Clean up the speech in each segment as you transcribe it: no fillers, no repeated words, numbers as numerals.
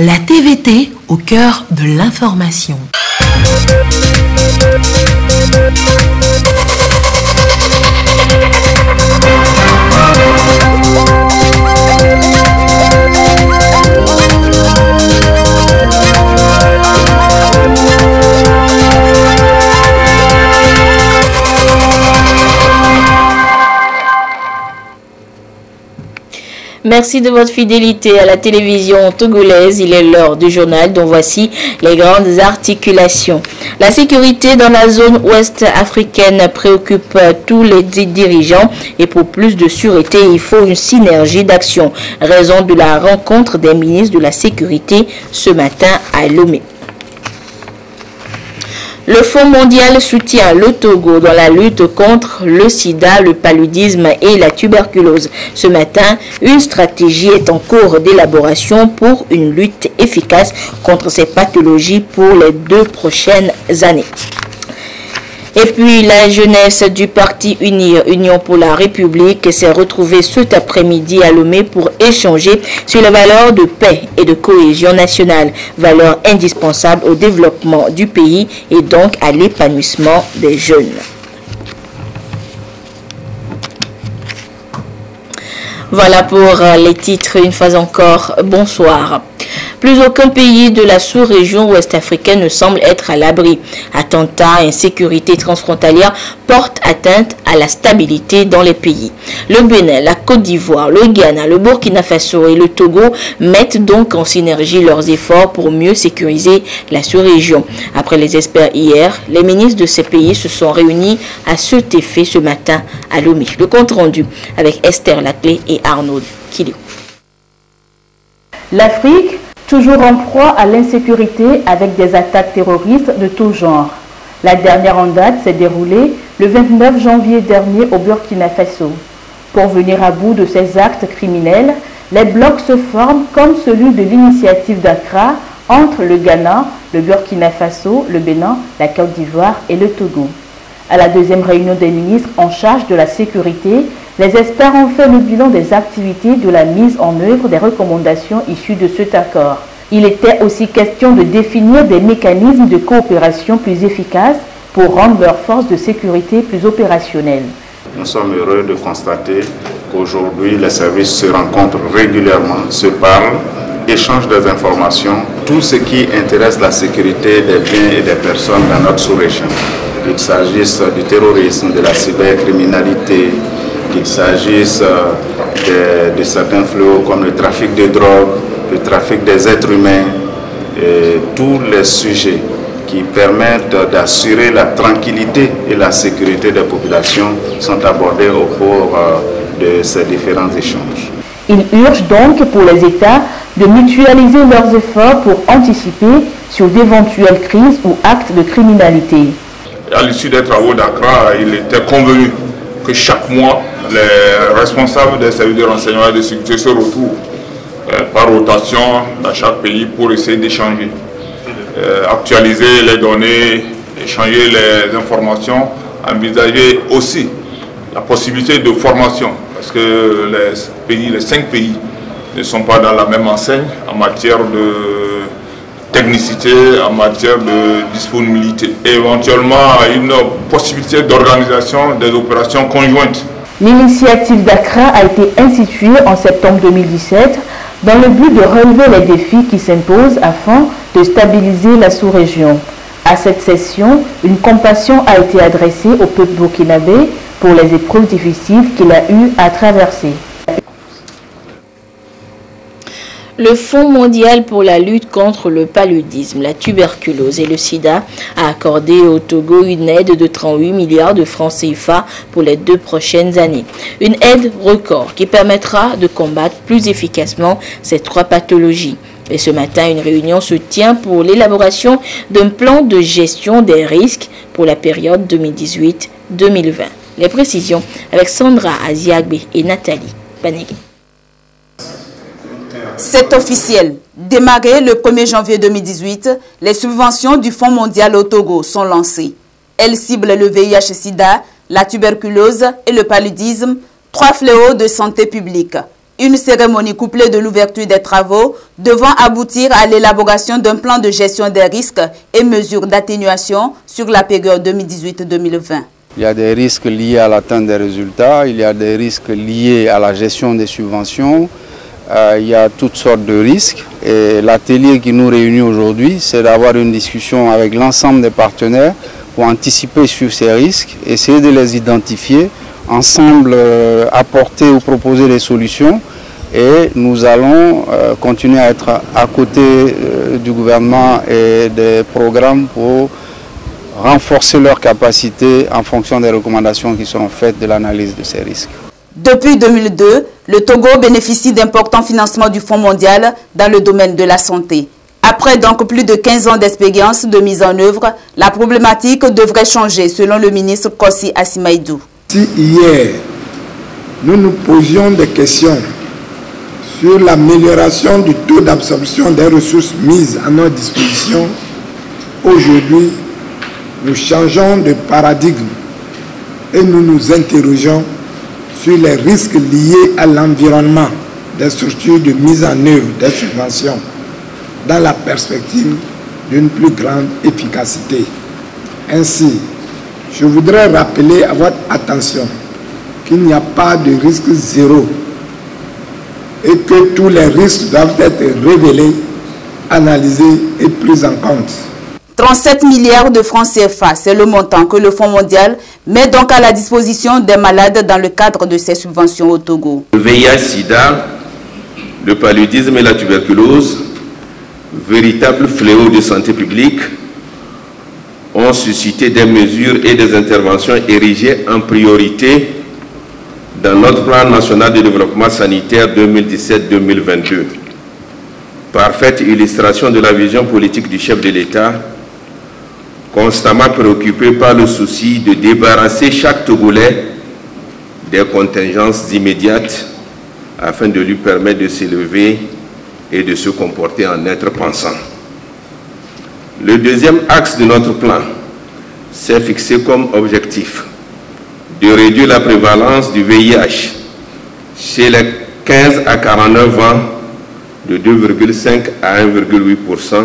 La TVT au cœur de l'information. Merci de votre fidélité à la télévision togolaise. Il est l'heure du journal dont voici les grandes articulations. La sécurité dans la zone ouest africaine préoccupe tous les dirigeants et pour plus de sûreté, il faut une synergie d'action. Raison de la rencontre des ministres de la sécurité ce matin à Lomé. Le Fonds mondial soutient le Togo dans la lutte contre le sida, le paludisme et la tuberculose. Ce matin, une stratégie est en cours d'élaboration pour une lutte efficace contre ces pathologies pour les 2 prochaines années. Et puis, la jeunesse du parti Union pour la République s'est retrouvée cet après-midi à Lomé pour échanger sur les valeurs de paix et de cohésion nationale, valeurs indispensables au développement du pays et donc à l'épanouissement des jeunes. Voilà pour les titres. Une fois encore, bonsoir. Plus aucun pays de la sous-région ouest-africaine ne semble être à l'abri. Attentats, insécurité transfrontalière portent atteinte à la stabilité dans les pays. Le Bénin, la Côte d'Ivoire, le Ghana, le Burkina Faso et le Togo mettent donc en synergie leurs efforts pour mieux sécuriser la sous-région. Après les experts hier, les ministres de ces pays se sont réunis à cet effet ce matin à Lomé. Le compte rendu avec Esther Laclé et Arnaud Kilio. L'Afrique, toujours en proie à l'insécurité avec des attaques terroristes de tout genre. La dernière en date s'est déroulée le 29 janvier dernier au Burkina Faso. Pour venir à bout de ces actes criminels, les blocs se forment comme celui de l'initiative d'Accra entre le Ghana, le Burkina Faso, le Bénin, la Côte d'Ivoire et le Togo. À la deuxième réunion des ministres en charge de la sécurité, les experts ont fait le bilan des activités de la mise en œuvre des recommandations issues de cet accord. Il était aussi question de définir des mécanismes de coopération plus efficaces pour rendre leurs forces de sécurité plus opérationnelles. Nous sommes heureux de constater qu'aujourd'hui les services se rencontrent régulièrement, se parlent, échangent des informations, tout ce qui intéresse la sécurité des biens et des personnes dans notre sous-région. Qu'il s'agisse du terrorisme, de la cybercriminalité, qu'il s'agisse de certains fléaux comme le trafic de drogue, le trafic des êtres humains, et tous les sujets qui permettent d'assurer la tranquillité et la sécurité des populations sont abordés au cours de ces différents échanges. Il urge donc pour les États de mutualiser leurs efforts pour anticiper sur d'éventuelles crises ou actes de criminalité. À l'issue des travaux d'Accra, il était convenu que chaque mois, les responsables des services de renseignement et de sécurité se retrouvent par rotation dans chaque pays pour essayer d'échanger, actualiser les données, échanger les informations, envisager aussi la possibilité de formation, parce que les 5 pays ne sont pas dans la même enseigne en matière de technicité, en matière de disponibilité. Et éventuellement, une possibilité d'organisation des opérations conjointes. L'initiative d'Accra a été instituée en septembre 2017 dans le but de relever les défis qui s'imposent afin de stabiliser la sous-région. À cette session, une compassion a été adressée au peuple burkinabé pour les épreuves difficiles qu'il a eu à traverser. Le Fonds mondial pour la lutte contre le paludisme, la tuberculose et le sida a accordé au Togo une aide de 38 milliards de francs CFA pour les 2 prochaines années. Une aide record qui permettra de combattre plus efficacement ces 3 pathologies. Et ce matin, une réunion se tient pour l'élaboration d'un plan de gestion des risques pour la période 2018-2020. Les précisions avec Sandra Aziagbe et Nathalie Panegué. C'est officiel. Démarré le 1er janvier 2018, les subventions du Fonds mondial au Togo sont lancées. Elles ciblent le VIH-Sida, la tuberculose et le paludisme, 3 fléaux de santé publique. Une cérémonie couplée de l'ouverture des travaux devant aboutir à l'élaboration d'un plan de gestion des risques et mesures d'atténuation sur la période 2018-2020. Il y a des risques liés à l'atteinte des résultats, il y a des risques liés à la gestion des subventions, il y a toutes sortes de risques. Et l'atelier qui nous réunit aujourd'hui, c'est d'avoir une discussion avec l'ensemble des partenaires pour anticiper sur ces risques, essayer de les identifier, ensemble apporter ou proposer des solutions. Et nous allons continuer à être à côté du gouvernement et des programmes pour renforcer leurs capacités en fonction des recommandations qui seront faites de l'analyse de ces risques. Depuis 2002, le Togo bénéficie d'importants financements du Fonds mondial dans le domaine de la santé. Après donc plus de 15 ans d'expérience de mise en œuvre, la problématique devrait changer selon le ministre Kossi Asimaïdou. Si hier, nous nous posions des questions sur l'amélioration du taux d'absorption des ressources mises à notre disposition, aujourd'hui, nous changeons de paradigme et nous nous interrogeons sur les risques liés à l'environnement des structures de mise en œuvre des subventions dans la perspective d'une plus grande efficacité. Ainsi, je voudrais rappeler à votre attention qu'il n'y a pas de risque zéro et que tous les risques doivent être révélés, analysés et pris en compte. 37 milliards de francs CFA, c'est le montant que le Fonds mondial met donc à la disposition des malades dans le cadre de ses subventions au Togo. Le VIH-Sida, le paludisme et la tuberculose, véritables fléaux de santé publique, ont suscité des mesures et des interventions érigées en priorité dans notre plan national de développement sanitaire 2017-2022. Parfaite illustration de la vision politique du chef de l'État, constamment préoccupé par le souci de débarrasser chaque Togolais des contingences immédiates afin de lui permettre de s'élever et de se comporter en être pensant. Le deuxième axe de notre plan s'est fixé comme objectif de réduire la prévalence du VIH chez les 15 à 49 ans de 2,5 à 1,8%,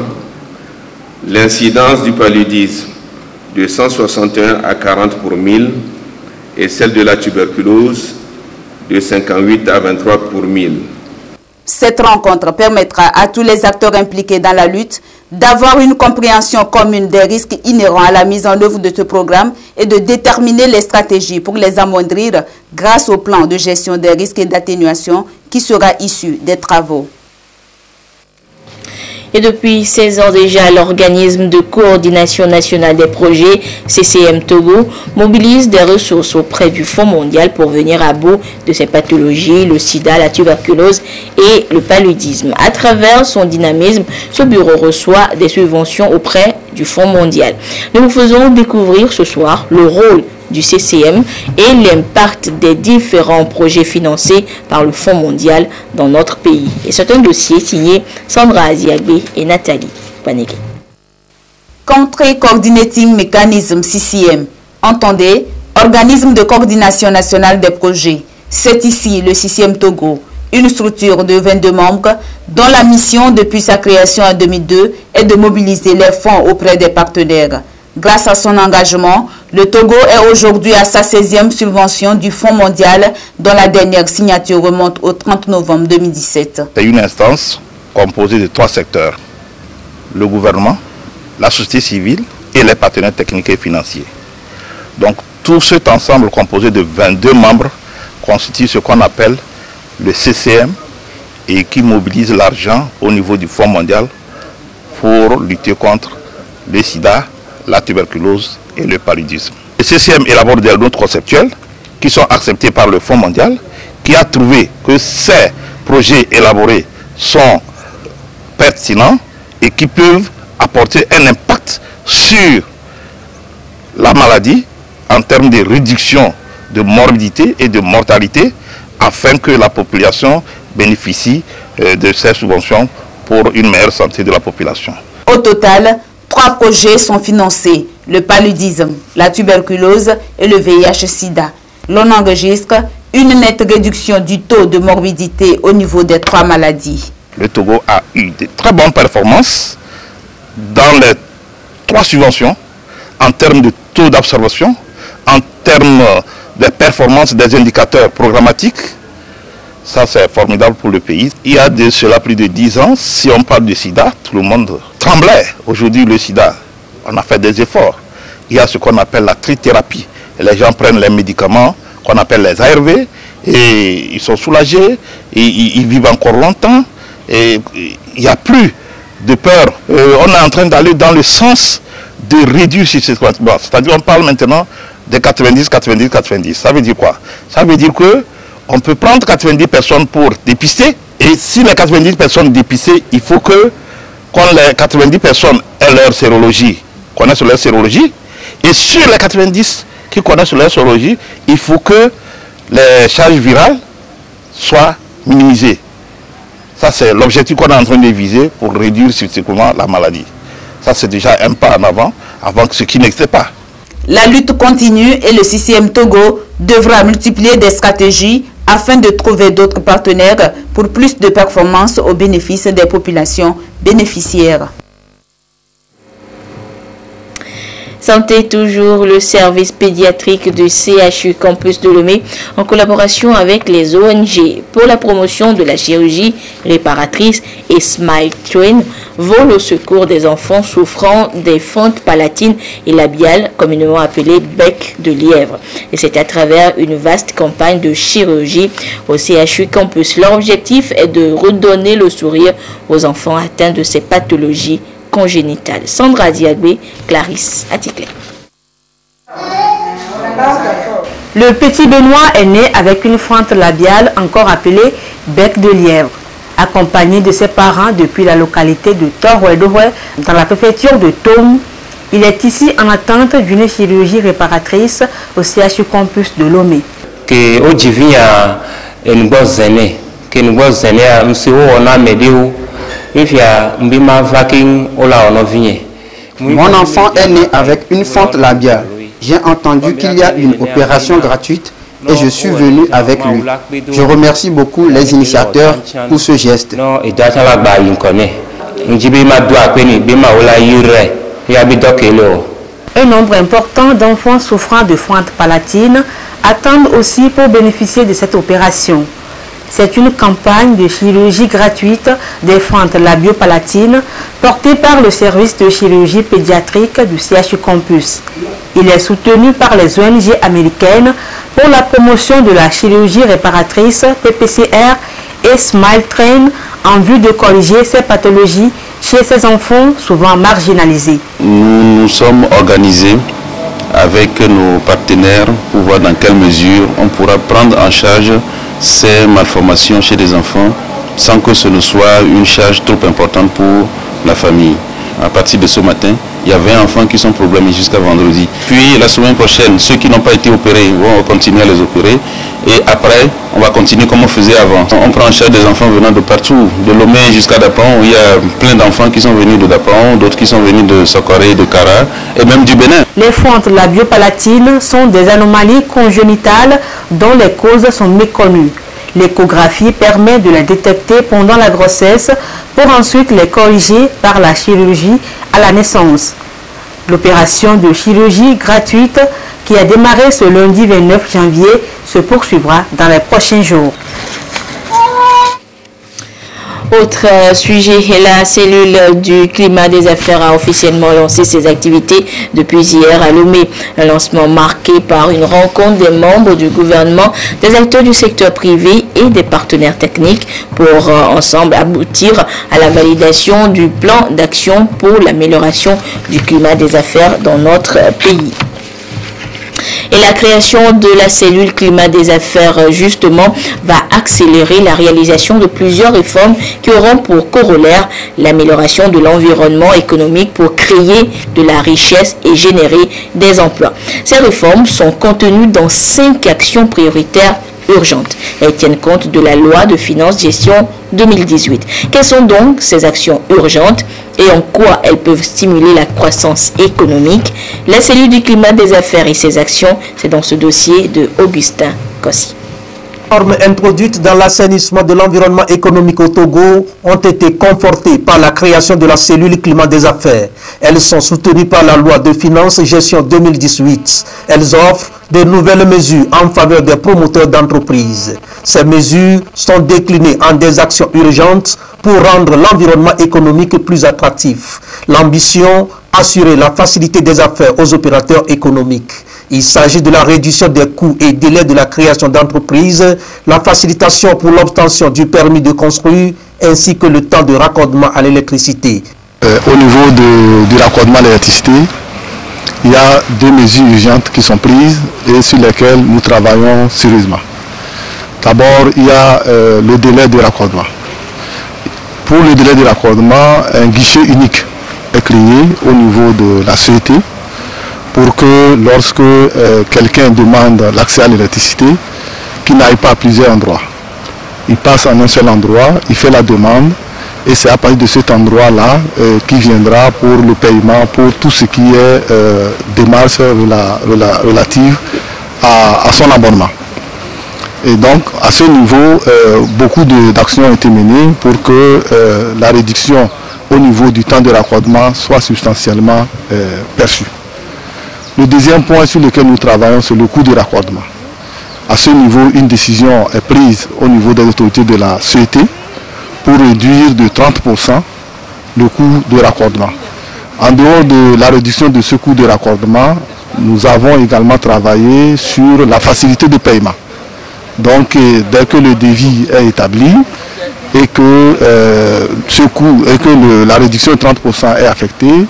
l'incidence du paludisme de 161 à 40 pour 1000 et celle de la tuberculose de 58 à 23 pour 1000. Cette rencontre permettra à tous les acteurs impliqués dans la lutte d'avoir une compréhension commune des risques inhérents à la mise en œuvre de ce programme et de déterminer les stratégies pour les amoindrir grâce au plan de gestion des risques et d'atténuation qui sera issu des travaux. Et depuis 16 ans déjà, l'organisme de coordination nationale des projets, CCM Togo, mobilise des ressources auprès du Fonds mondial pour venir à bout de ces pathologies, le sida, la tuberculose et le paludisme. À travers son dynamisme, ce bureau reçoit des subventions auprès du Fonds mondial. Nous vous faisons découvrir ce soir le rôle du CCM et l'impact des différents projets financés par le Fonds mondial dans notre pays. Et c'est un dossier signé Sandra Aziagbe et Nathalie Paneke. Country Coordinating Mechanism, CCM. Entendez, organisme de coordination nationale des projets. C'est ici le CCM Togo, une structure de 22 membres dont la mission depuis sa création en 2002 est de mobiliser les fonds auprès des partenaires. Grâce à son engagement, le Togo est aujourd'hui à sa 16e subvention du Fonds mondial dont la dernière signature remonte au 30 novembre 2017. C'est une instance composée de 3 secteurs, le gouvernement, la société civile et les partenaires techniques et financiers. Donc tout cet ensemble composé de 22 membres constitue ce qu'on appelle le CCM et qui mobilise l'argent au niveau du Fonds mondial pour lutter contre le sida, la tuberculose et le paludisme. Le CCM élabore des notes conceptuelles qui sont acceptées par le Fonds mondial, qui a trouvé que ces projets élaborés sont pertinents et qui peuvent apporter un impact sur la maladie en termes de réduction de morbidité et de mortalité afin que la population bénéficie de ces subventions pour une meilleure santé de la population. Au total, 3 projets sont financés, le paludisme, la tuberculose et le VIH-Sida. L'on enregistre une nette réduction du taux de morbidité au niveau des 3 maladies. Le Togo a eu de très bonnes performances dans les 3 subventions en termes de taux d'absorption, en termes de performance des indicateurs programmatiques. Ça, c'est formidable pour le pays. Il y a de cela plus de 10 ans, si on parle du sida, tout le monde tremblait. Aujourd'hui, le sida, on a fait des efforts. Il y a ce qu'on appelle la trithérapie. Les gens prennent les médicaments qu'on appelle les ARV et ils sont soulagés, et ils vivent encore longtemps. Et il n'y a plus de peur. On est en train d'aller dans le sens de réduire ce traitement. C'est-à-dire qu'on parle maintenant de 90, 90, 90. Ça veut dire quoi? Ça veut dire que on peut prendre 90 personnes pour dépister. Et si les 90 personnes dépistées, il faut que quand les 90 personnes aient leur sérologie, connaissent leur sérologie. Et sur les 90 qui connaissent leur sérologie, il faut que les charges virales soient minimisées. Ça, c'est l'objectif qu'on est en train de viser pour réduire subséquemment la maladie. Ça, c'est déjà un pas en avant ce qui n'existait pas. La lutte continue et le CCM Togo devra multiplier des stratégies afin de trouver d'autres partenaires pour plus de performances au bénéfice des populations bénéficiaires. Santé toujours, le service pédiatrique du CHU Campus de Lomé, en collaboration avec les ONG pour la promotion de la chirurgie réparatrice et Smile Train, vole au secours des enfants souffrant des fentes palatines et labiales, communément appelées bec de lièvre. Et c'est à travers une vaste campagne de chirurgie au CHU Campus. Leur objectif est de redonner le sourire aux enfants atteints de ces pathologies congénitale. Sandra Diagbé, Clarisse Aticlé. Le petit Benoît est né avec une fente labiale encore appelée bec de lièvre. Accompagné de ses parents depuis la localité de Torouedoué, dans la préfecture de Tom, il est ici en attente d'une chirurgie réparatrice au CHU Campus de Lomé. Mon enfant est né avec une fente labiale. J'ai entendu qu'il y a une opération gratuite et je suis venu avec lui. Je remercie beaucoup les initiateurs pour ce geste. Un nombre important d'enfants souffrant de fente palatine attendent aussi pour bénéficier de cette opération. C'est une campagne de chirurgie gratuite des fentes labiopalatines portée par le service de chirurgie pédiatrique du CHU Campus. Il est soutenu par les ONG américaines pour la promotion de la chirurgie réparatrice PPCR et Smile Train en vue de corriger ces pathologies chez ces enfants souvent marginalisés. Nous nous sommes organisés avec nos partenaires pour voir dans quelle mesure on pourra prendre en charge ces malformations chez les enfants sans que ce ne soit une charge trop importante pour la famille. À partir de ce matin, il y a 20 enfants qui sont problèmes jusqu'à vendredi. Puis la semaine prochaine, ceux qui n'ont pas été opérés vont continuer à les opérer. Et après, on va continuer comme on faisait avant. On prend en charge des enfants venant de partout, de Lomé jusqu'à Dapaon. Il y a plein d'enfants qui sont venus de Dapaon, d'autres qui sont venus de Sokoré, de Kara et même du Bénin. Les fentes labiopalatines sont des anomalies congénitales dont les causes sont méconnues. L'échographie permet de les détecter pendant la grossesse pour ensuite les corriger par la chirurgie à la naissance. L'opération de chirurgie gratuite qui a démarré ce lundi 29 janvier se poursuivra dans les prochains jours. Autre sujet, la cellule du climat des affaires a officiellement lancé ses activités depuis hier à Lomé. Un lancement marqué par une rencontre des membres du gouvernement, des acteurs du secteur privé et des partenaires techniques pour ensemble aboutir à la validation du plan d'action pour l'amélioration du climat des affaires dans notre pays. Et la création de la cellule climat des affaires, justement, va accélérer la réalisation de plusieurs réformes qui auront pour corollaire l'amélioration de l'environnement économique pour créer de la richesse et générer des emplois. Ces réformes sont contenues dans 5 actions prioritaires urgentes. Elles tiennent compte de la loi de finances gestion 2018. Quelles sont donc ces actions urgentes et en quoi elles peuvent stimuler la croissance économique? La cellule du climat des affaires et ses actions, c'est dans ce dossier de Augustin Kossi. Les normes introduites dans l'assainissement de l'environnement économique au Togo ont été confortées par la création de la cellule climat des affaires. Elles sont soutenues par la loi de finances gestion 2018. Elles offrent de nouvelles mesures en faveur des promoteurs d'entreprises. Ces mesures sont déclinées en des actions urgentes pour rendre l'environnement économique plus attractif. L'ambition, assurer la facilité des affaires aux opérateurs économiques. Il s'agit de la réduction des coûts et délais de la création d'entreprises, la facilitation pour l'obtention du permis de construire, ainsi que le temps de raccordement à l'électricité. Au niveau du raccordement à l'électricité, il y a deux mesures urgentes qui sont prises et sur lesquelles nous travaillons sérieusement. D'abord, il y a le délai de raccordement. Pour le délai de raccordement, un guichet unique est créé au niveau de la CET pour que lorsque quelqu'un demande l'accès à l'électricité, qu'il n'aille pas à plusieurs endroits. Il passe en un seul endroit, il fait la demande et c'est à partir de cet endroit-là qu'il viendra pour le paiement, pour tout ce qui est démarche relative à son abonnement. Et donc, à ce niveau, beaucoup d'actions ont été menées pour que la réduction au niveau du temps de raccordement soit substantiellement perçue. Le deuxième point sur lequel nous travaillons, c'est le coût de raccordement. À ce niveau, une décision est prise au niveau des autorités de la CET pour réduire de 30% le coût de raccordement. En dehors de la réduction de ce coût de raccordement, nous avons également travaillé sur la facilité de paiement. Donc, dès que le devis est établi et que ce coût et que la réduction de 30% est affectée,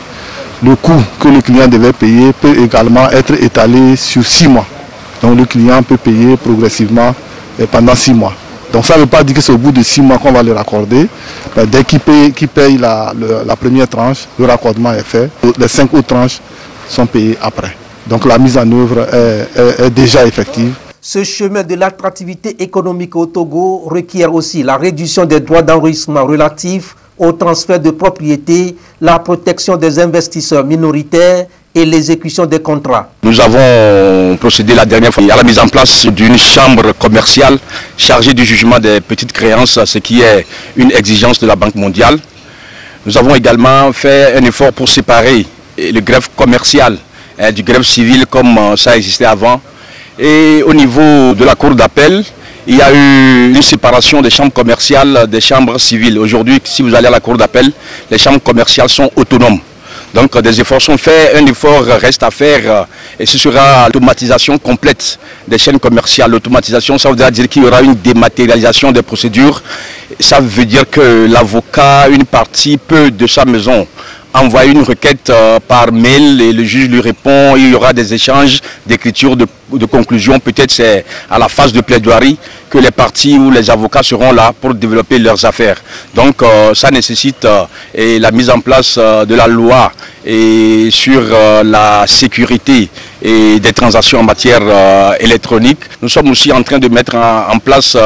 le coût que le client devait payer peut également être étalé sur 6 mois. Donc le client peut payer progressivement pendant 6 mois. Donc ça ne veut pas dire que c'est au bout de 6 mois qu'on va le raccorder. Mais dès qu'il paye la première tranche, le raccordement est fait. Les 5 autres tranches sont payées après. Donc la mise en œuvre est déjà effective. Ce chemin de l'attractivité économique au Togo requiert aussi la réduction des droits d'enregistrement relatifs au transfert de propriété, la protection des investisseurs minoritaires et l'exécution des contrats. Nous avons procédé la dernière fois à la mise en place d'une chambre commerciale chargée du jugement des petites créances, ce qui est une exigence de la Banque mondiale. Nous avons également fait un effort pour séparer le greffe commercial du greffe civil comme ça existait avant. Et au niveau de la cour d'appel, il y a eu une séparation des chambres commerciales des chambres civiles. Aujourd'hui, si vous allez à la cour d'appel, les chambres commerciales sont autonomes. Donc des efforts sont faits, un effort reste à faire et ce sera l'automatisation complète des chaînes commerciales. L'automatisation, ça voudra dire qu'il y aura une dématérialisation des procédures. Ça veut dire que l'avocat, une partie peut de sa maison envoyer une requête par mail et le juge lui répond. Il y aura des échanges d'écriture, de conclusion. Peut-être c'est à la phase de plaidoirie que les parties ou les avocats seront là pour développer leurs affaires. Donc ça nécessite la mise en place de la loi et sur la sécurité et des transactions en matière électronique. Nous sommes aussi en train de mettre en place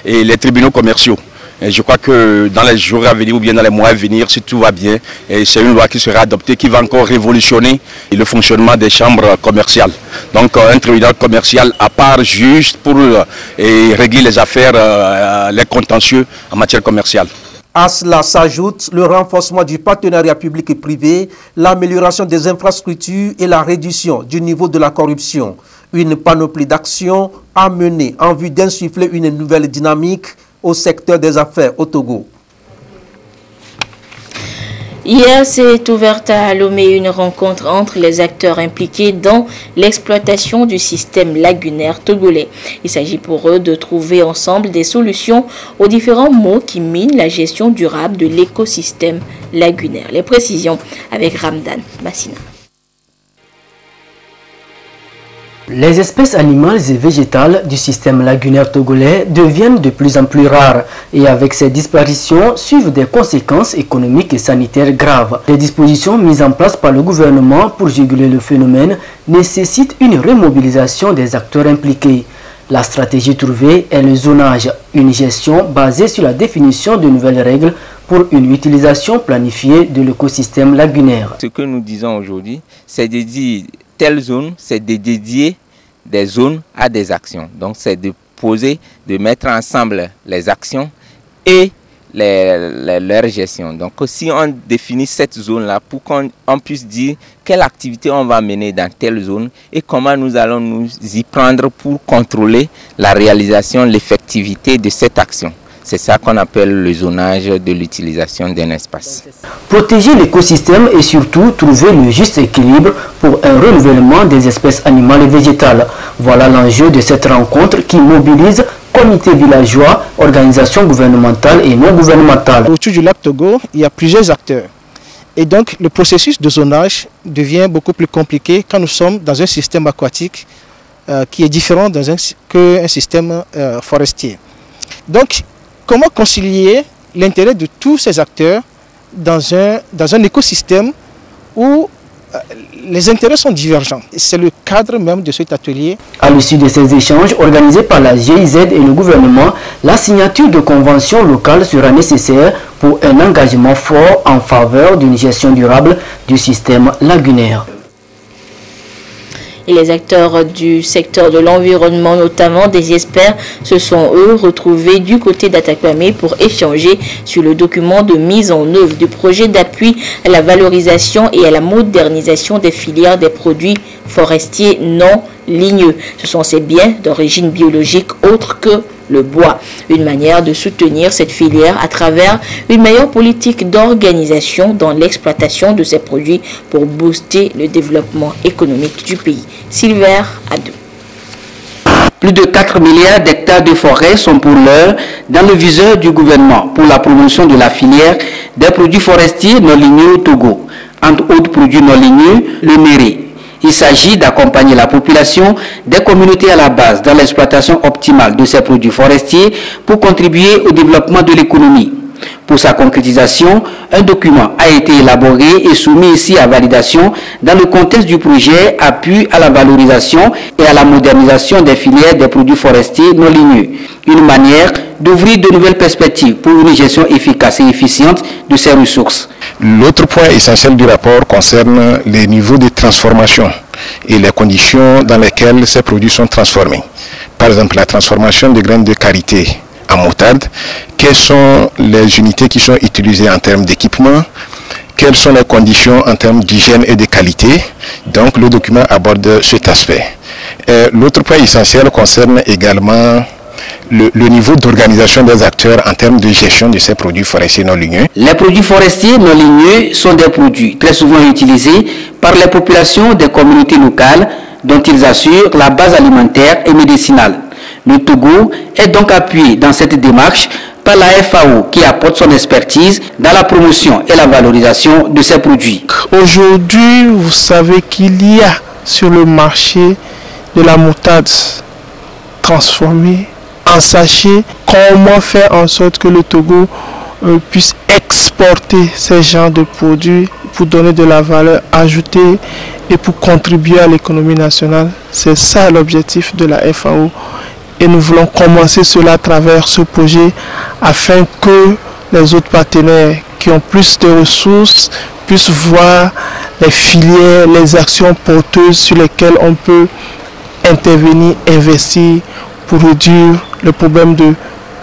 les tribunaux commerciaux. Et je crois que dans les jours à venir ou bien dans les mois à venir, si tout va bien, c'est une loi qui sera adoptée qui va encore révolutionner le fonctionnement des chambres commerciales. Donc un tribunal commercial à part juste pour régler les affaires, les contentieux en matière commerciale. À cela s'ajoute le renforcement du partenariat public et privé, l'amélioration des infrastructures et la réduction du niveau de la corruption. Une panoplie d'actions à mener en vue d'insuffler une nouvelle dynamique au secteur des affaires au Togo. Hier s'est ouverte à Lomé une rencontre entre les acteurs impliqués dans l'exploitation du système lagunaire togolais. Il s'agit pour eux de trouver ensemble des solutions aux différents maux qui minent la gestion durable de l'écosystème lagunaire. Les précisions avec Ramdan Massina. Les espèces animales et végétales du système lagunaire togolais deviennent de plus en plus rares et avec ces disparitions suivent des conséquences économiques et sanitaires graves. Les dispositions mises en place par le gouvernement pour juguler le phénomène nécessitent une remobilisation des acteurs impliqués. La stratégie trouvée est le zonage, une gestion basée sur la définition de nouvelles règles pour une utilisation planifiée de l'écosystème lagunaire. Ce que nous disons aujourd'hui, c'est de dire telle zone, c'est de dédier des zones à des actions. Donc c'est de poser, de mettre ensemble les actions et leur gestion. Donc si on définit cette zone-là pour qu'on puisse dire quelle activité on va mener dans telle zone et comment nous allons nous y prendre pour contrôler la réalisation, l'effectivité de cette action. C'est ça qu'on appelle le zonage de l'utilisation d'un espace. Protéger l'écosystème et surtout trouver le juste équilibre pour un renouvellement des espèces animales et végétales. Voilà l'enjeu de cette rencontre qui mobilise comités villageois, organisations gouvernementales et non gouvernementales. Autour du lac Togo, il y a plusieurs acteurs. Et donc le processus de zonage devient beaucoup plus compliqué quand nous sommes dans un système aquatique qui est différent qu'un système forestier. Donc, comment concilier l'intérêt de tous ces acteurs dans un écosystème où les intérêts sont divergents? C'est le cadre même de cet atelier. À l'issue de ces échanges organisés par la GIZ et le gouvernement, la signature de conventions locales sera nécessaire pour un engagement fort en faveur d'une gestion durable du système lagunaire. Et les acteurs du secteur de l'environnement, notamment des experts, se sont eux retrouvés du côté d'Atakwame pour échanger sur le document de mise en œuvre du projet d'appui à la valorisation et à la modernisation des filières des produits forestiers non ligneux. Ce sont ces biens d'origine biologique autres que le bois. Une manière de soutenir cette filière à travers une meilleure politique d'organisation dans l'exploitation de ces produits pour booster le développement économique du pays. Silver Adou. Plus de 4 milliards d'hectares de forêt sont pour l'heure dans le viseur du gouvernement pour la promotion de la filière des produits forestiers non ligneux au Togo. Entre autres produits non ligneux, le néré. Il s'agit d'accompagner la population des communautés à la base dans l'exploitation optimale de ces produits forestiers pour contribuer au développement de l'économie. Pour sa concrétisation, un document a été élaboré et soumis ici à validation dans le contexte du projet Appui à la valorisation et à la modernisation des filières des produits forestiers non ligneux. Une manière d'ouvrir de nouvelles perspectives pour une gestion efficace et efficiente de ces ressources. L'autre point essentiel du rapport concerne les niveaux de transformation et les conditions dans lesquelles ces produits sont transformés. Par exemple, la transformation de graines de karité en moutarde, quelles sont les unités qui sont utilisées en termes d'équipement, quelles sont les conditions en termes d'hygiène et de qualité. Donc le document aborde cet aspect. L'autre point essentiel concerne également le niveau d'organisation des acteurs en termes de gestion de ces produits forestiers non ligneux. Les produits forestiers non ligneux sont des produits très souvent utilisés par les populations des communautés locales dont ils assurent la base alimentaire et médicinale. Le Togo est donc appuyé dans cette démarche par la FAO qui apporte son expertise dans la promotion et la valorisation de ces produits. Aujourd'hui, vous savez qu'il y a sur le marché de la moutarde transformée en sachet. Comment faire en sorte que le Togo puisse exporter ces genres de produits pour donner de la valeur ajoutée et pour contribuer à l'économie nationale? C'est ça l'objectif de la FAO. Et nous voulons commencer cela à travers ce projet afin que les autres partenaires qui ont plus de ressources puissent voir les filières, les actions porteuses sur lesquelles on peut intervenir, investir pour réduire le problème de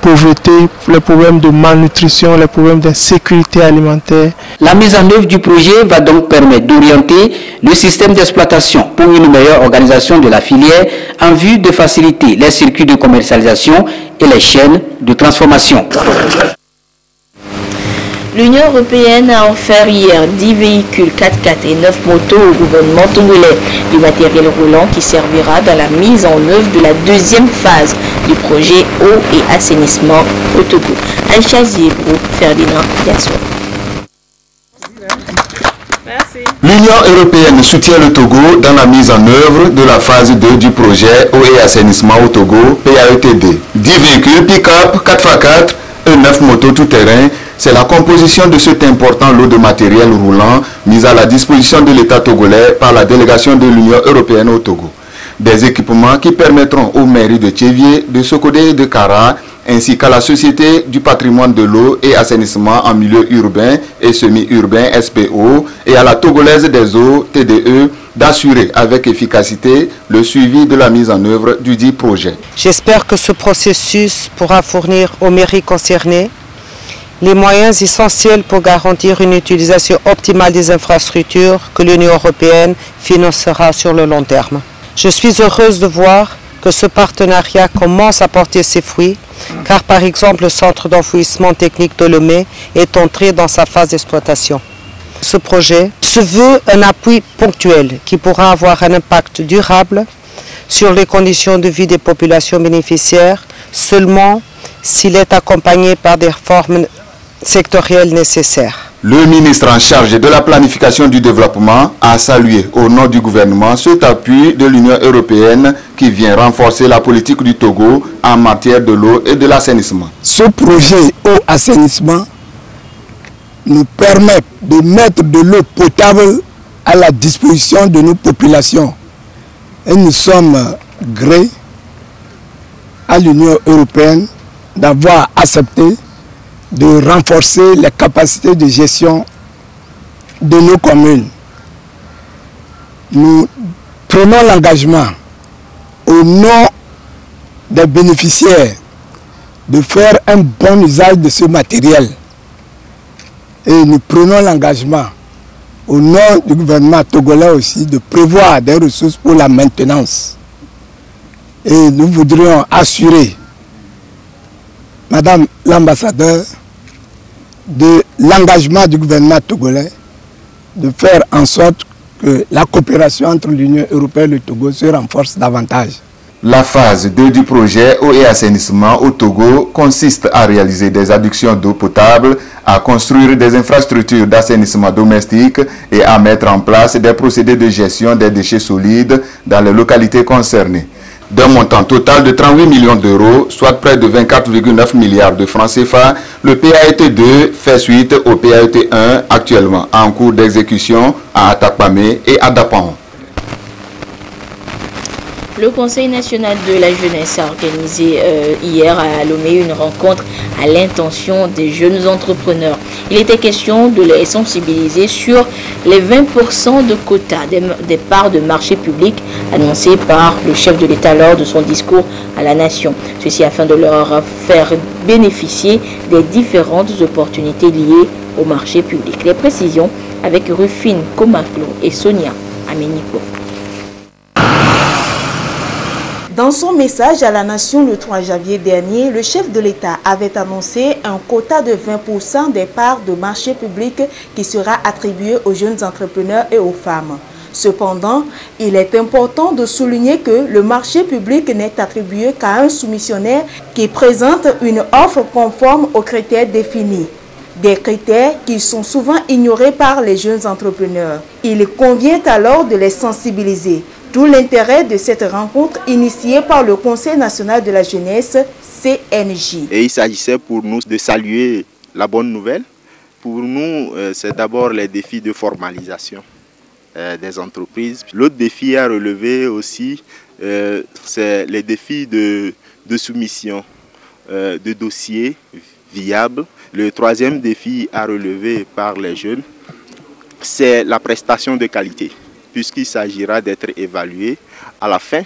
pauvreté, les problèmes de malnutrition, les problèmes d'insécurité alimentaire. La mise en œuvre du projet va donc permettre d'orienter le système d'exploitation pour une meilleure organisation de la filière en vue de faciliter les circuits de commercialisation et les chaînes de transformation. L'Union européenne a offert hier 10 véhicules 4x4 et 9 motos au gouvernement togolais, du matériel roulant qui servira dans la mise en œuvre de la deuxième phase du projet eau et assainissement au Togo. Aïcha Ziebrou, Ferdinand Diasso. L'Union européenne soutient le Togo dans la mise en œuvre de la phase 2 du projet eau et assainissement au Togo, PAETD. 10 véhicules pick-up 4x4 et 9 motos tout-terrain. C'est la composition de cet important lot de matériel roulant mis à la disposition de l'État togolais par la délégation de l'Union européenne au Togo. Des équipements qui permettront aux mairies de Tchévié, de Sokodé et de Kara, ainsi qu'à la Société du patrimoine de l'eau et assainissement en milieu urbain et semi-urbain SPO et à la Togolaise des eaux TDE d'assurer avec efficacité le suivi de la mise en œuvre du dit projet. J'espère que ce processus pourra fournir aux mairies concernées les moyens essentiels pour garantir une utilisation optimale des infrastructures que l'Union européenne financera sur le long terme. Je suis heureuse de voir que ce partenariat commence à porter ses fruits, car par exemple le centre d'enfouissement technique de Lomé est entré dans sa phase d'exploitation. Ce projet se veut un appui ponctuel qui pourra avoir un impact durable sur les conditions de vie des populations bénéficiaires seulement s'il est accompagné par des réformes sectorielles nécessaires. Le ministre en charge de la planification du développement a salué au nom du gouvernement cet appui de l'Union européenne qui vient renforcer la politique du Togo en matière de l'eau et de l'assainissement. Ce projet eau-assainissement nous permet de mettre de l'eau potable à la disposition de nos populations. Et nous sommes grés à l'Union européenne d'avoir accepté de renforcer les capacités de gestion de nos communes. Nous prenons l'engagement au nom des bénéficiaires de faire un bon usage de ce matériel. Et nous prenons l'engagement au nom du gouvernement togolais aussi de prévoir des ressources pour la maintenance. Et nous voudrions assurer, Madame l'ambassadeur, de l'engagement du gouvernement togolais de faire en sorte que la coopération entre l'Union européenne et le Togo se renforce davantage. La phase 2 du projet eau et assainissement au Togo consiste à réaliser des adductions d'eau potable, à construire des infrastructures d'assainissement domestique et à mettre en place des procédés de gestion des déchets solides dans les localités concernées. D'un montant total de 38 millions d'euros, soit près de 24,9 milliards de francs CFA, le PAET 2 fait suite au PAET 1 actuellement en cours d'exécution à Atakpamé et à Dapan. Le Conseil national de la jeunesse a organisé hier à Lomé une rencontre à l'intention des jeunes entrepreneurs. Il était question de les sensibiliser sur les 20% de quotas des parts de marché public annoncés par le chef de l'État lors de son discours à la nation. Ceci afin de leur faire bénéficier des différentes opportunités liées au marché public. Les précisions avec Rufine Komaklo et Sonia Ameniko. Dans son message à la nation le 3 janvier dernier, le chef de l'État avait annoncé un quota de 20% des parts de marché public qui sera attribué aux jeunes entrepreneurs et aux femmes. Cependant, il est important de souligner que le marché public n'est attribué qu'à un soumissionnaire qui présente une offre conforme aux critères définis. Des critères qui sont souvent ignorés par les jeunes entrepreneurs. Il convient alors de les sensibiliser. D'où l'intérêt de cette rencontre initiée par le Conseil national de la jeunesse, CNJ. Et il s'agissait pour nous de saluer la bonne nouvelle. Pour nous, c'est d'abord les défis de formalisation des entreprises. L'autre défi à relever aussi, c'est les défis de soumission de dossiers viables. Le troisième défi à relever par les jeunes, c'est la prestation de qualité, puisqu'il s'agira d'être évalué à la fin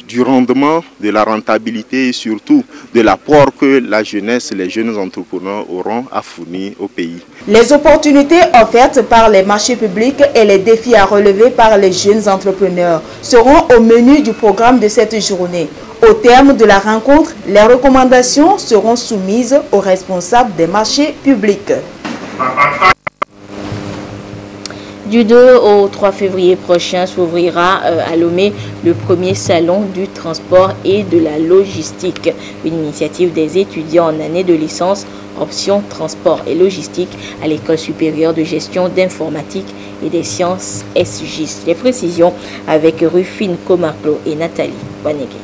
du rendement, de la rentabilité et surtout de l'apport que la jeunesse, les jeunes entrepreneurs auront à fournir au pays. Les opportunités offertes par les marchés publics et les défis à relever par les jeunes entrepreneurs seront au menu du programme de cette journée. Au terme de la rencontre, les recommandations seront soumises aux responsables des marchés publics. Du 2 au 3 février prochain s'ouvrira à Lomé le premier salon du transport et de la logistique, une initiative des étudiants en année de licence option transport et logistique à l'École supérieure de gestion d'informatique et des sciences SGIS. Les précisions avec Rufine Komaklo et Nathalie Wanege.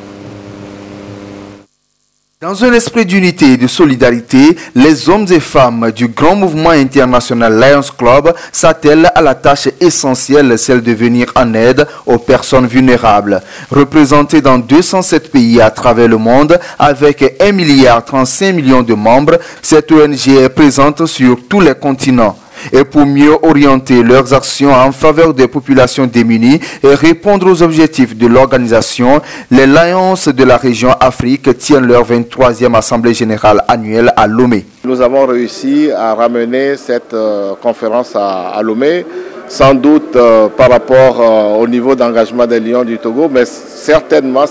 Dans un esprit d'unité et de solidarité, les hommes et femmes du grand mouvement international Lions Club s'attellent à la tâche essentielle, celle de venir en aide aux personnes vulnérables. Représentées dans 207 pays à travers le monde, avec 1,35 milliard de membres, cette ONG est présente sur tous les continents. Et pour mieux orienter leurs actions en faveur des populations démunies et répondre aux objectifs de l'organisation, les Lions de la région Afrique tiennent leur 23e Assemblée générale annuelle à Lomé. Nous avons réussi à ramener cette conférence à Lomé, sans doute par rapport au niveau d'engagement des Lions du Togo, mais certainement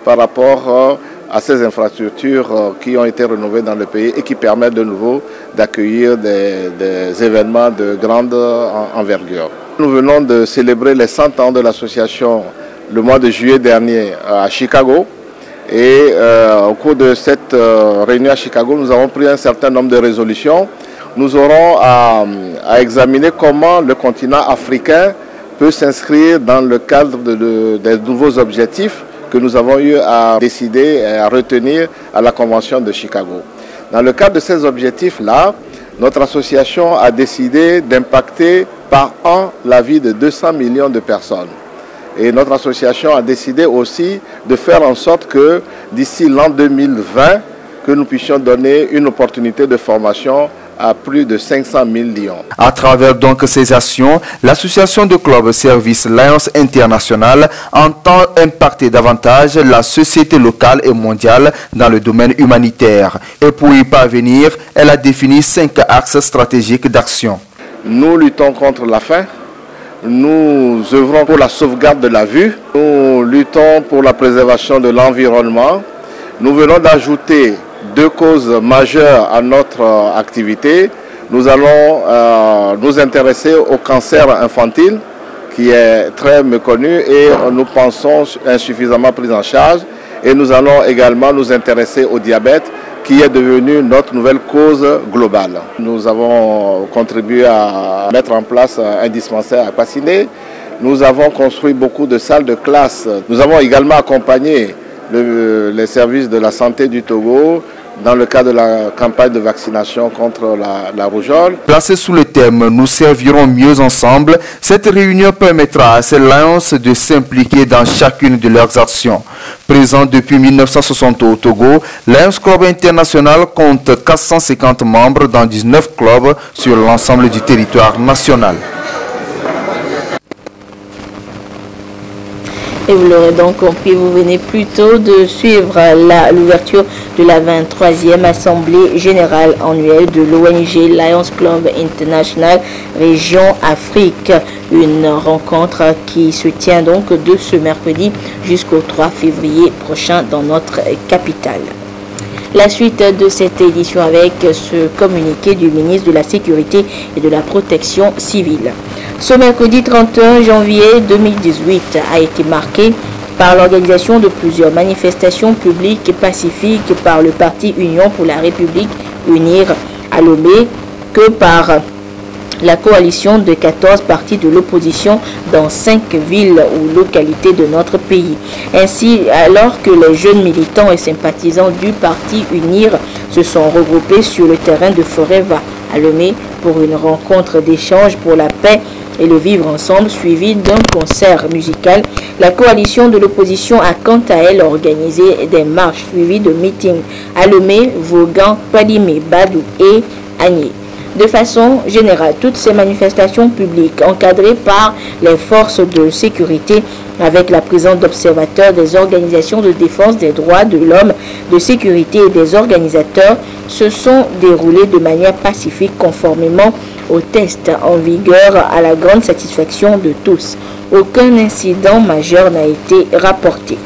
par rapport à ces infrastructures qui ont été rénovées dans le pays et qui permettent de nouveau d'accueillir des événements de grande envergure. Nous venons de célébrer les 100 ans de l'association le mois de juillet dernier à Chicago. Et au cours de cette réunion à Chicago, nous avons pris un certain nombre de résolutions. Nous aurons à examiner comment le continent africain peut s'inscrire dans le cadre des nouveaux objectifs que nous avons eu à décider et à retenir à la Convention de Chicago. Dans le cadre de ces objectifs-là, notre association a décidé d'impacter par an la vie de 200 millions de personnes. Et notre association a décidé aussi de faire en sorte que d'ici l'an 2020, que nous puissions donner une opportunité de formation à plus de 500 000 lions. À travers donc ces actions, l'association de clubs Service Lions International entend impacter davantage la société locale et mondiale dans le domaine humanitaire. Et pour y parvenir, elle a défini 5 axes stratégiques d'action. Nous luttons contre la faim, nous œuvrons pour la sauvegarde de la vue, nous luttons pour la préservation de l'environnement. Nous venons d'ajouter 2 causes majeures à notre activité. Nous allons nous intéresser au cancer infantile qui est très méconnu et nous pensons insuffisamment pris en charge. Et nous allons également nous intéresser au diabète qui est devenu notre nouvelle cause globale. Nous avons contribué à mettre en place un dispensaire à Passiné. Nous avons construit beaucoup de salles de classe. Nous avons également accompagné les services de la santé du Togo dans le cadre de la campagne de vaccination contre la rougeole. Placée sous le thème « Nous servirons mieux ensemble », cette réunion permettra à ces Lions de s'impliquer dans chacune de leurs actions. Présent depuis 1960 au Togo, Lions Club International compte 450 membres dans 19 clubs sur l'ensemble du territoire national. Et vous l'aurez donc compris, vous venez plutôt de suivre l'ouverture de la 23e Assemblée Générale Annuelle de l'ONG Lions Club International Région Afrique. Une rencontre qui se tient donc de ce mercredi jusqu'au 3 février prochain dans notre capitale. La suite de cette édition avec ce communiqué du ministre de la Sécurité et de la Protection civile. Ce mercredi 31 janvier 2018 a été marqué par l'organisation de plusieurs manifestations publiques et pacifiques par le parti Union pour la République Unir à Lomé que par la coalition de 14 partis de l'opposition dans 5 villes ou localités de notre pays. Ainsi, alors que les jeunes militants et sympathisants du parti Unir se sont regroupés sur le terrain de Foreva à Lomé pour une rencontre d'échange pour la paix et le vivre ensemble suivi d'un concert musical, la coalition de l'opposition a quant à elle organisé des marches suivies de meetings à Lomé, Vaughan, Palimé, Badou et Agné. De façon générale, toutes ces manifestations publiques encadrées par les forces de sécurité avec la présence d'observateurs des organisations de défense des droits de l'homme, de sécurité et des organisateurs se sont déroulées de manière pacifique conformément aux tests en vigueur à la grande satisfaction de tous. Aucun incident majeur n'a été rapporté.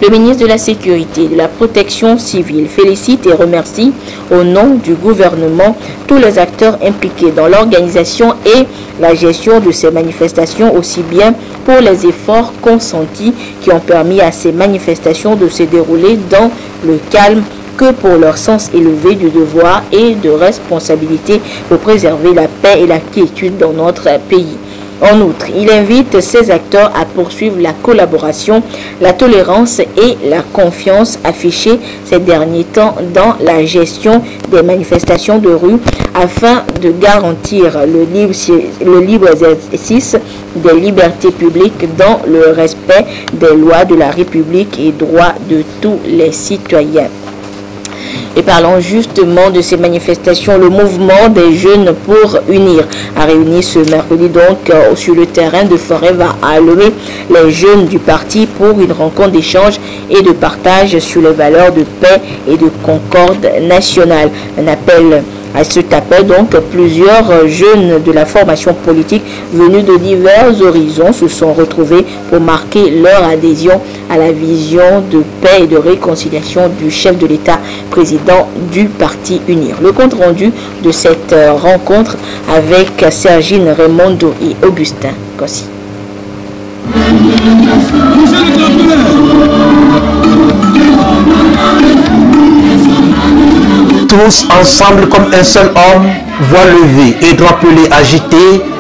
Le ministre de la Sécurité et de la Protection civile félicite et remercie au nom du gouvernement tous les acteurs impliqués dans l'organisation et la gestion de ces manifestations, aussi bien pour les efforts consentis qui ont permis à ces manifestations de se dérouler dans le calme que pour leur sens élevé du devoir et de responsabilité pour préserver la paix et la quiétude dans notre pays. En outre, il invite ces acteurs à poursuivre la collaboration, la tolérance et la confiance affichées ces derniers temps dans la gestion des manifestations de rue afin de garantir le libre exercice des libertés publiques dans le respect des lois de la République et droits de tous les citoyens. Et parlons justement de ces manifestations, le mouvement des jeunes pour unir a réuni ce mercredi donc sur le terrain de Forever à Lomé les jeunes du parti pour une rencontre d'échange et de partage sur les valeurs de paix et de concorde nationale. Un appel à cet appel, donc, plusieurs jeunes de la formation politique venus de divers horizons se sont retrouvés pour marquer leur adhésion à la vision de paix et de réconciliation du chef de l'État, président du Parti Unir. Le compte rendu de cette rencontre avec Sergine Raimondo et Augustin Kossi. Tous ensemble comme un seul homme, voix levée et drapelet agité,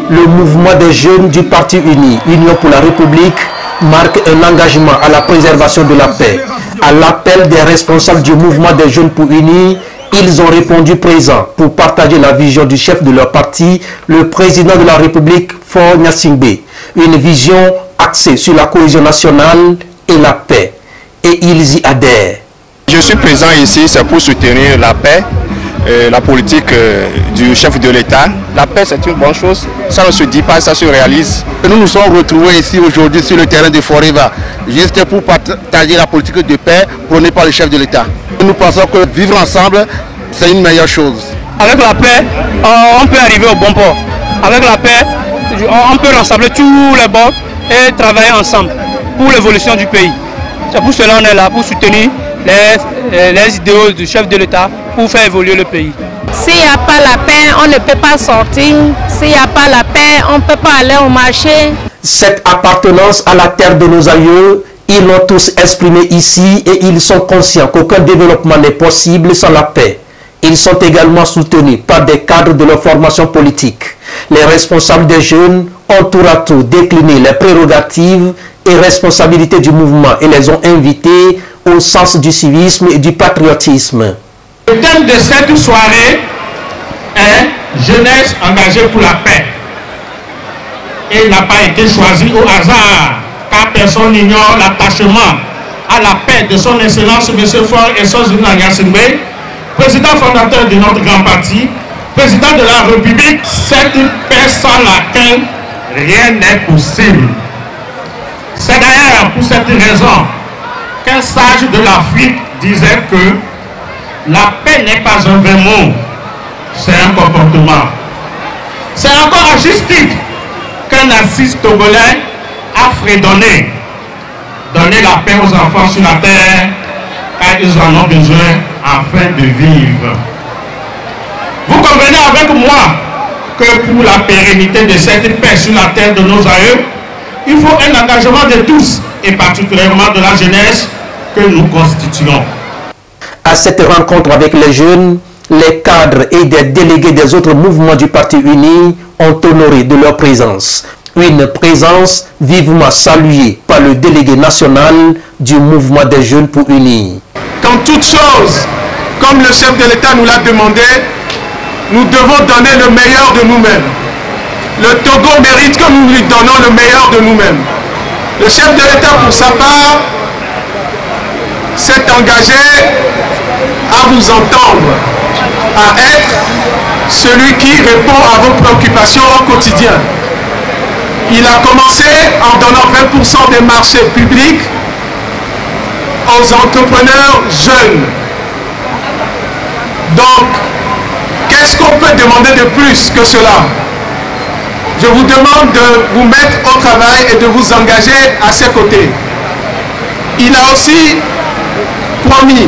le mouvement des jeunes du Parti Uni, Union pour la République, marque un engagement à la préservation de la paix. À l'appel des responsables du mouvement des jeunes pour unir, ils ont répondu présent pour partager la vision du chef de leur parti, le président de la République, Faure Gnassingbé. Une vision axée sur la cohésion nationale et la paix. Et ils y adhèrent. Je suis présent ici, c'est pour soutenir la paix, la politique du chef de l'État. La paix, c'est une bonne chose. Ça ne se dit pas, ça se réalise. Nous nous sommes retrouvés ici aujourd'hui sur le terrain de Forever, juste pour partager la politique de paix prônée par le chef de l'État. Nous pensons que vivre ensemble, c'est une meilleure chose. Avec la paix, on peut arriver au bon port. Avec la paix, on peut rassembler tous les bords et travailler ensemble pour l'évolution du pays. C'est pour cela qu'on est là, pour soutenir les idéaux du chef de l'État pour faire évoluer le pays. S'il n'y a pas la paix, on ne peut pas sortir. S'il n'y a pas la paix, on ne peut pas aller au marché. Cette appartenance à la terre de nos aïeux, ils l'ont tous exprimé ici et ils sont conscients qu'aucun développement n'est possible sans la paix. Ils sont également soutenus par des cadres de leur formation politique. Les responsables des jeunes ont tour à tour décliné les prérogatives et responsabilités du mouvement et les ont invités au sens du civisme et du patriotisme. Le thème de cette soirée est jeunesse engagée pour la paix. Et il n'a pas été choisi au hasard, car personne n'ignore l'attachement à la paix de son excellence M. Faure Gnassingbé, président fondateur de notre grand parti, président de la République. Cette paix sans laquelle rien n'est possible. C'est d'ailleurs pour cette raison qu'un sage de l'Afrique disait que la paix n'est pas un vrai mot, c'est un comportement. C'est encore à juste titre qu'un artiste togolais a fredonné, donner la paix aux enfants sur la terre, car ils en ont besoin afin de vivre. Vous convenez avec moi que pour la pérennité de cette paix sur la terre de nos aïeux, il faut un engagement de tous, et particulièrement de la jeunesse que nous constituons. À cette rencontre avec les jeunes, les cadres et des délégués des autres mouvements du Parti Uni ont honoré de leur présence. Une présence vivement saluée par le délégué national du mouvement des jeunes pour unir. Qu'en toute chose, comme le chef de l'État nous l'a demandé, nous devons donner le meilleur de nous-mêmes. Le Togo mérite que nous lui donnons le meilleur de nous-mêmes. Le chef de l'État, pour sa part, s'est engagé à vous entendre, à être celui qui répond à vos préoccupations au quotidien. Il a commencé en donnant 20% des marchés publics aux entrepreneurs jeunes. Donc, qu'est-ce qu'on peut demander de plus que cela? Je vous demande de vous mettre au travail et de vous engager à ses côtés. Il a aussi promis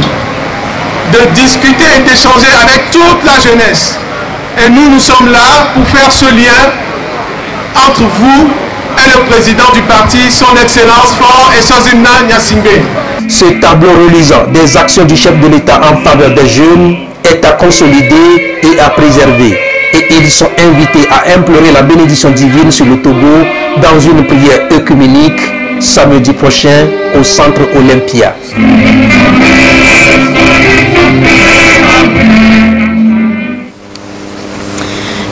de discuter et d'échanger avec toute la jeunesse. Et nous sommes là pour faire ce lien entre vous et le président du parti, son Excellence Faure Gnassingbé. Ce tableau relisant des actions du chef de l'État en faveur des jeunes est à consolider et à préserver. et ils sont invités à implorer la bénédiction divine sur le Togo dans une prière œcuménique samedi prochain au centre Olympia.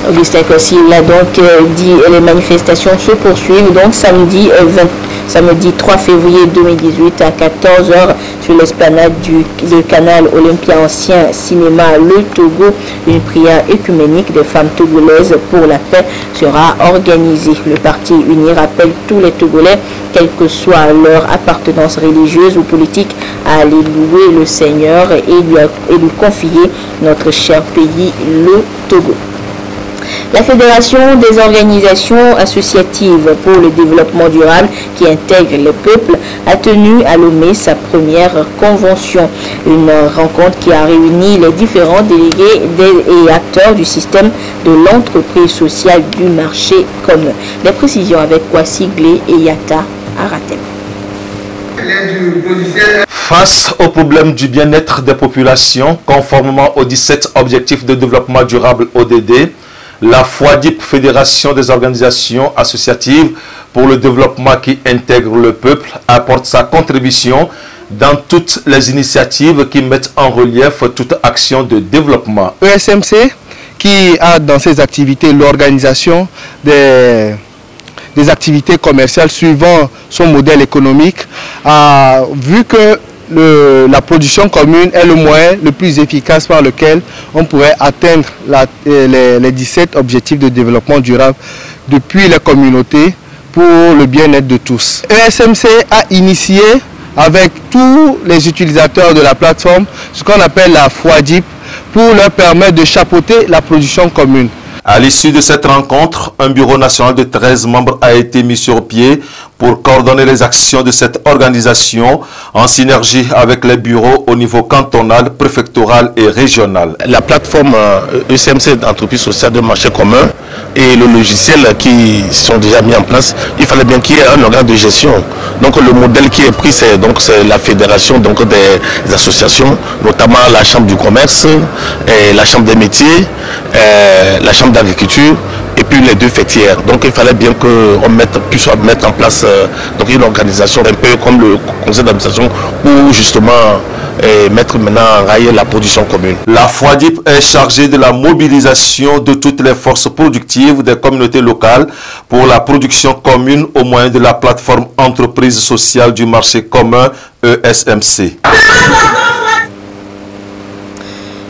Augustin Kossi l'a donc dit, les manifestations se poursuivent donc samedi 3 février 2018 à 14h sur l'esplanade du canal Olympia ancien cinéma Le Togo. Une prière œcuménique des femmes togolaises pour la paix sera organisée. Le parti uni rappelle tous les Togolais, quelle que soit leur appartenance religieuse ou politique, à aller louer le Seigneur et lui confier notre cher pays, le Togo. La Fédération des organisations associatives pour le développement durable qui intègre les peuples a tenu à Lomé sa première convention. Une rencontre qui a réuni les différents délégués et acteurs du système de l'entreprise sociale du marché commun. Les précisions avec Kwasi Glé et Yata Aratem. Face au problème du bien-être des populations, conformément aux 17 objectifs de développement durable ODD, la FOADIP, Fédération des organisations associatives pour le développement qui intègre le peuple, apporte sa contribution dans toutes les initiatives qui mettent en relief toute action de développement. ESMC, qui a dans ses activités l'organisation des activités commerciales suivant son modèle économique, a vu que la production commune est le moyen le plus efficace par lequel on pourrait atteindre les 17 objectifs de développement durable depuis les communautés pour le bien-être de tous. ESMC a initié avec tous les utilisateurs de la plateforme ce qu'on appelle la FOADIP pour leur permettre de chapeauter la production commune. À l'issue de cette rencontre, un bureau national de 13 membres a été mis sur pied pour coordonner les actions de cette organisation en synergie avec les bureaux au niveau cantonal, préfectoral et régional. La plateforme ECMC d'entreprise sociale de marché commun et le logiciel qui sont déjà mis en place, il fallait bien qu'il y ait un organe de gestion. Donc le modèle qui est pris, c'est la fédération des associations, notamment la chambre du commerce, et la chambre des métiers, la chambre d'agriculture et puis les deux fêtières. Donc il fallait bien qu'on puisse mettre en place une organisation un peu comme le conseil d'administration pour justement mettre maintenant en rail la production commune. La FOADIP est chargée de la mobilisation de toutes les forces productives des communautés locales pour la production commune au moyen de la plateforme entreprise sociale du marché commun ESMC.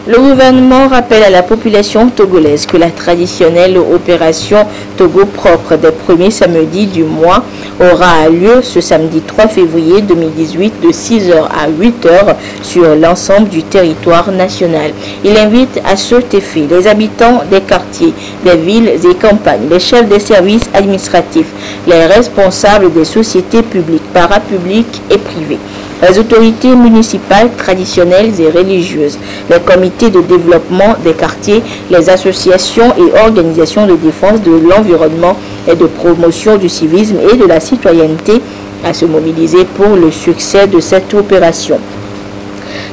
Le gouvernement rappelle à la population togolaise que la traditionnelle opération Togo propre des premiers samedis du mois aura lieu ce samedi 3 février 2018 de 6h à 8h sur l'ensemble du territoire national. Il invite à cet effet les habitants des quartiers, des villes et campagnes, les chefs des services administratifs, les responsables des sociétés publiques, parapubliques et privées, les autorités municipales, traditionnelles et religieuses, les comités de développement des quartiers, les associations et organisations de défense de l'environnement et de promotion du civisme et de la citoyenneté à se mobiliser pour le succès de cette opération.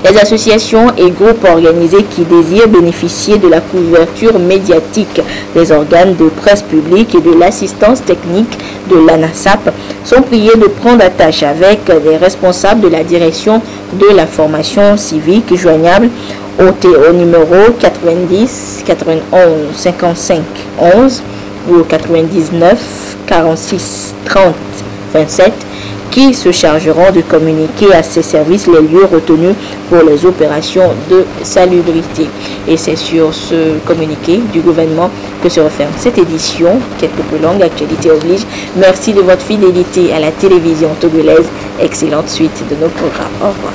Les associations et groupes organisés qui désirent bénéficier de la couverture médiatique des organes de presse publique et de l'assistance technique de l'ANASAP sont priés de prendre attache avec les responsables de la direction de la formation civique joignable au numéro 90 91 55 11 ou 99 46 30 27 qui se chargeront de communiquer à ces services les lieux retenus pour les opérations de salubrité. Et c'est sur ce communiqué du gouvernement que se referme cette édition, quelque peu longue, actualité oblige. Merci de votre fidélité à la télévision togolaise. Excellente suite de nos programmes. Au revoir.